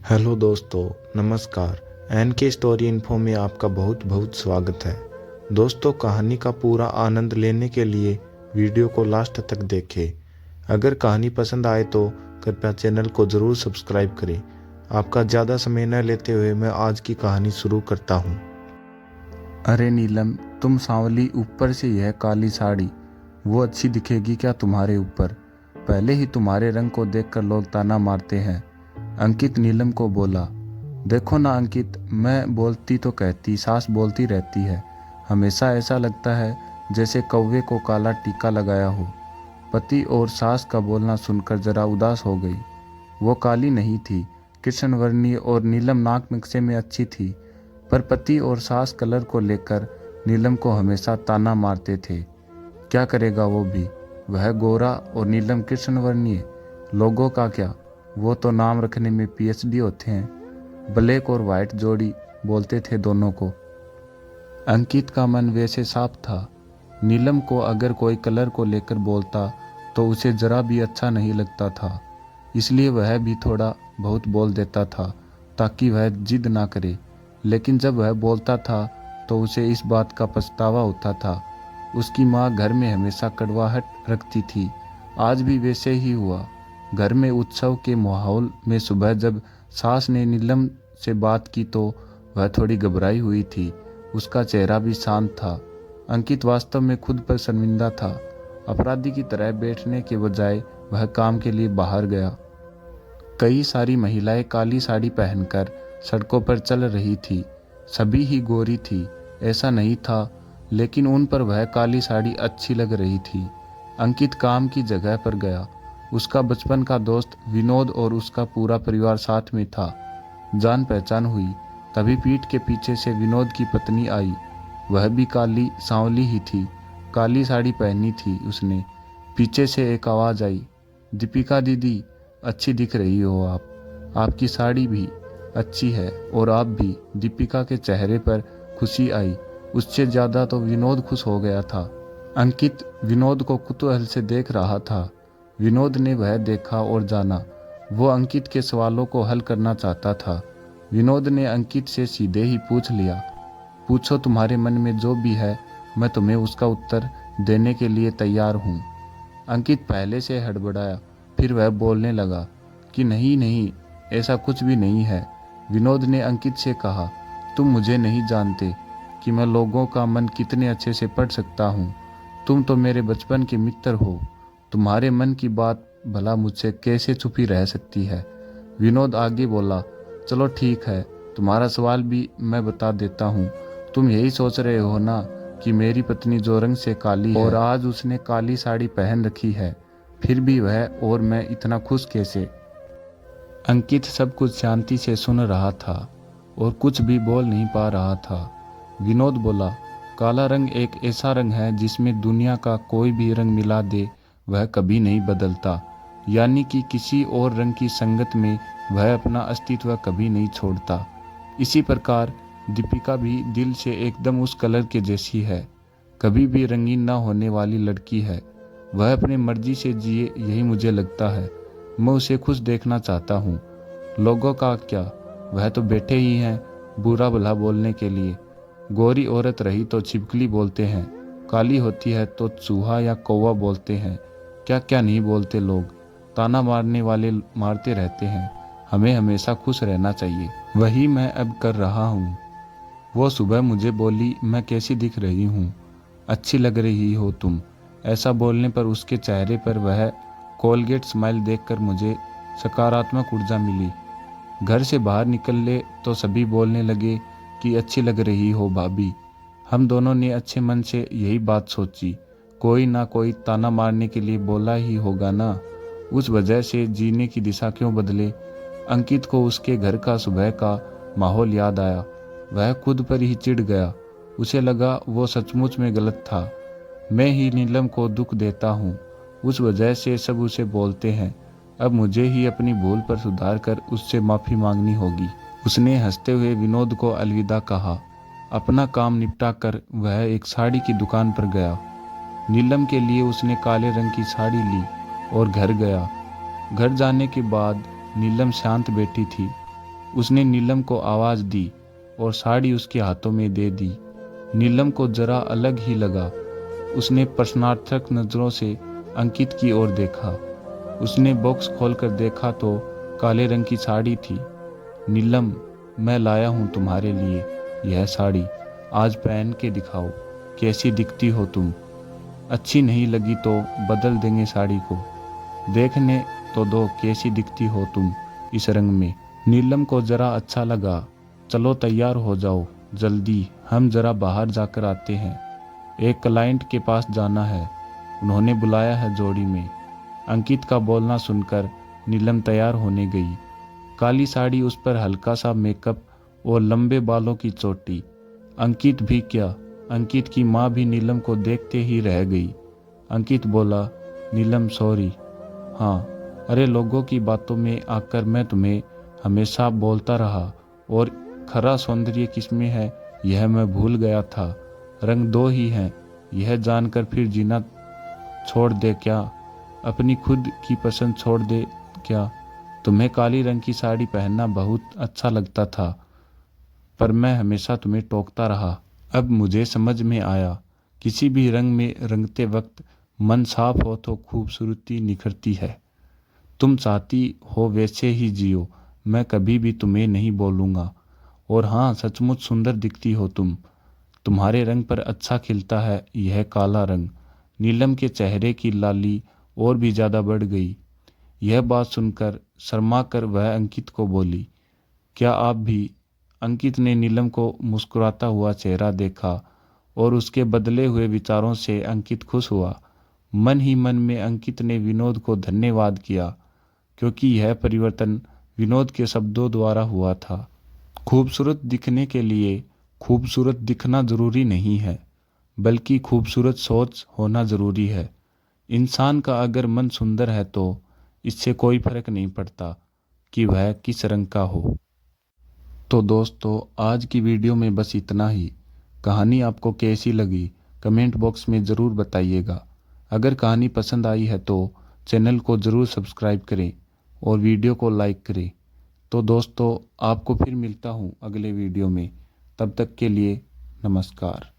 Hello दोस्तों, नमस्कार। N के स्टोरी इन्फो में आपका बहुत बहुत स्वागत है। दोस्तों, कहानी का पूरा आनंद लेने के लिए वीडियो को लास्ट तक देखें। अगर कहानी पसंद आए तो कृपया चैनल को ज़रूर सब्सक्राइब करें। आपका ज़्यादा समय न लेते हुए मैं आज की कहानी शुरू करता हूँ। अरे नीलम, तुम सांवली, ऊपर से यह काली साड़ी, वो अच्छी दिखेगी क्या तुम्हारे ऊपर? पहले ही तुम्हारे रंग को देखकर लोग ताना मारते हैं। अंकित नीलम को बोला। देखो ना अंकित, मैं बोलती तो कहती, सास बोलती रहती है। हमेशा ऐसा लगता है जैसे कौवे को काला टीका लगाया हो। पति और सास का बोलना सुनकर जरा उदास हो गई। वो काली नहीं थी, कृष्णवर्णीय और नीलम नाक नक्शे में अच्छी थी, पर पति और सास कलर को लेकर नीलम को हमेशा ताना मारते थे। क्या करेगा वो भी, वह गोरा और नीलम कृष्णवर्णीय। लोगों का क्या, वो तो नाम रखने में पीएचडी होते हैं। ब्लैक और वाइट जोड़ी बोलते थे दोनों को। अंकित का मन वैसे साफ था। नीलम को अगर कोई कलर को लेकर बोलता तो उसे जरा भी अच्छा नहीं लगता था, इसलिए वह भी थोड़ा बहुत बोल देता था ताकि वह जिद ना करे। लेकिन जब वह बोलता था तो उसे इस बात का पछतावा होता था। उसकी माँ घर में हमेशा कड़वाहट रखती थी। आज भी वैसे ही हुआ। घर में उत्सव के माहौल में सुबह जब सास ने नीलम से बात की तो वह थोड़ी घबराई हुई थी। उसका चेहरा भी शांत था। अंकित वास्तव में खुद पर शर्मिंदा था। अपराधी की तरह बैठने के बजाय वह काम के लिए बाहर गया। कई सारी महिलाएं काली साड़ी पहनकर सड़कों पर चल रही थी। सभी ही गोरी थी, ऐसा नहीं था, लेकिन उन पर वह काली साड़ी अच्छी लग रही थी। अंकित काम की जगह पर गया। उसका बचपन का दोस्त विनोद और उसका पूरा परिवार साथ में था। जान पहचान हुई। तभी पीठ के पीछे से विनोद की पत्नी आई। वह भी काली सांवली ही थी। काली साड़ी पहनी थी उसने। पीछे से एक आवाज़ आई, दीपिका दीदी, अच्छी दिख रही हो आप। आपकी साड़ी भी अच्छी है और आप भी। दीपिका के चेहरे पर खुशी आई। उससे ज़्यादा तो विनोद खुश हो गया था। अंकित विनोद को कुतूहल से देख रहा था। विनोद ने वह देखा और जाना। वो अंकित के सवालों को हल करना चाहता था। विनोद ने अंकित से सीधे ही पूछ लिया, पूछो, तुम्हारे मन में जो भी है, मैं तुम्हें उसका उत्तर देने के लिए तैयार हूँ। अंकित पहले से हड़बड़ाया, फिर वह बोलने लगा कि नहीं नहीं, ऐसा कुछ भी नहीं है। विनोद ने अंकित से कहा, तुम मुझे नहीं जानते कि मैं लोगों का मन कितने अच्छे से पढ़ सकता हूँ। तुम तो मेरे बचपन के मित्र हो। तुम्हारे मन की बात भला मुझसे कैसे छुपी रह सकती है। विनोद आगे बोला, चलो ठीक है, तुम्हारा सवाल भी मैं बता देता हूँ। तुम यही सोच रहे हो ना कि मेरी पत्नी जो रंग से काली है और आज उसने काली साड़ी पहन रखी है, फिर भी वह और मैं इतना खुश कैसे? अंकित सब कुछ शांति से सुन रहा था और कुछ भी बोल नहीं पा रहा था। विनोद बोला, काला रंग एक ऐसा रंग है जिसमें दुनिया का कोई भी रंग मिला दे वह कभी नहीं बदलता, यानी कि किसी और रंग की संगत में वह अपना अस्तित्व कभी नहीं छोड़ता। इसी प्रकार दीपिका भी दिल से एकदम उस कलर के जैसी है, कभी भी रंगीन ना होने वाली लड़की है। वह अपनी मर्जी से जिए, यही मुझे लगता है। मैं उसे खुश देखना चाहता हूँ। लोगों का क्या, वह तो बैठे ही हैं बुरा भला बोलने के लिए। गोरी औरत रही तो छिपकली बोलते हैं, काली होती है तो चूहा या कौवा बोलते हैं। क्या क्या नहीं बोलते लोग। ताना मारने वाले मारते रहते हैं। हमें हमेशा खुश रहना चाहिए। वही मैं अब कर रहा हूँ। वो सुबह मुझे बोली, मैं कैसी दिख रही हूँ? अच्छी लग रही हो तुम। ऐसा बोलने पर उसके चेहरे पर वह कोलगेट स्माइल देखकर मुझे सकारात्मक ऊर्जा मिली। घर से बाहर निकले तो सभी बोलने लगे कि अच्छी लग रही हो भाभी। हम दोनों ने अच्छे मन से यही बात सोची। कोई ना कोई ताना मारने के लिए बोला ही होगा ना। उस वजह से जीने की दिशा क्यों बदले। अंकित को उसके घर का सुबह का माहौल याद आया। वह खुद पर ही चिढ़ गया। उसे लगा वो सचमुच में गलत था। मैं ही नीलम को दुख देता हूँ, उस वजह से सब उसे बोलते हैं। अब मुझे ही अपनी भूल पर सुधार कर उससे माफ़ी मांगनी होगी। उसने हंसते हुए विनोद को अलविदा कहा। अपना काम निपटा कर वह एक साड़ी की दुकान पर गया। नीलम के लिए उसने काले रंग की साड़ी ली और घर गया। घर जाने के बाद नीलम शांत बैठी थी। उसने नीलम को आवाज़ दी और साड़ी उसके हाथों में दे दी। नीलम को जरा अलग ही लगा। उसने प्रश्नार्थक नज़रों से अंकित की ओर देखा। उसने बॉक्स खोलकर देखा तो काले रंग की साड़ी थी। नीलम, मैं लाया हूँ तुम्हारे लिए यह साड़ी, आज पहन के दिखाओ, कैसी दिखती हो तुम। अच्छी नहीं लगी तो बदल देंगे साड़ी को, देखने तो दो कैसी दिखती हो तुम इस रंग में। नीलम को जरा अच्छा लगा। चलो तैयार हो जाओ, जल्दी हम जरा बाहर जाकर आते हैं, एक क्लाइंट के पास जाना है, उन्होंने बुलाया है जोड़ी में। अंकित का बोलना सुनकर नीलम तैयार होने गई। काली साड़ी, उस पर हल्का सा मेकअप और लंबे बालों की चोटी। अंकित भी क्या, अंकित की माँ भी नीलम को देखते ही रह गई। अंकित बोला, नीलम सॉरी। हाँ, अरे लोगों की बातों में आकर मैं तुम्हें हमेशा बोलता रहा और खरा सौंदर्य किसमें है यह मैं भूल गया था। रंग दो ही हैं, यह जानकर फिर जीना छोड़ दे क्या, अपनी खुद की पसंद छोड़ दे क्या। तुम्हें काली रंग की साड़ी पहनना बहुत अच्छा लगता था, पर मैं हमेशा तुम्हें टोकता रहा। अब मुझे समझ में आया, किसी भी रंग में रंगते वक्त मन साफ हो तो खूबसूरती निखरती है। तुम चाहती हो वैसे ही जियो, मैं कभी भी तुम्हें नहीं बोलूँगा। और हाँ, सचमुच सुंदर दिखती हो तुम, तुम्हारे रंग पर अच्छा खिलता है यह काला रंग। नीलम के चेहरे की लाली और भी ज़्यादा बढ़ गई। यह बात सुनकर शर्मा कर वह अंकित को बोली, क्या आप भी। अंकित ने नीलम को मुस्कुराता हुआ चेहरा देखा और उसके बदले हुए विचारों से अंकित खुश हुआ। मन ही मन में अंकित ने विनोद को धन्यवाद किया, क्योंकि यह परिवर्तन विनोद के शब्दों द्वारा हुआ था। खूबसूरत दिखने के लिए खूबसूरत दिखना जरूरी नहीं है, बल्कि खूबसूरत सोच होना जरूरी है। इंसान का अगर मन सुंदर है तो इससे कोई फर्क नहीं पड़ता कि वह किस रंग का हो। तो दोस्तों, आज की वीडियो में बस इतना ही। कहानी आपको कैसी लगी कमेंट बॉक्स में ज़रूर बताइएगा। अगर कहानी पसंद आई है तो चैनल को ज़रूर सब्सक्राइब करें और वीडियो को लाइक करें। तो दोस्तों, आपको फिर मिलता हूँ अगले वीडियो में। तब तक के लिए नमस्कार।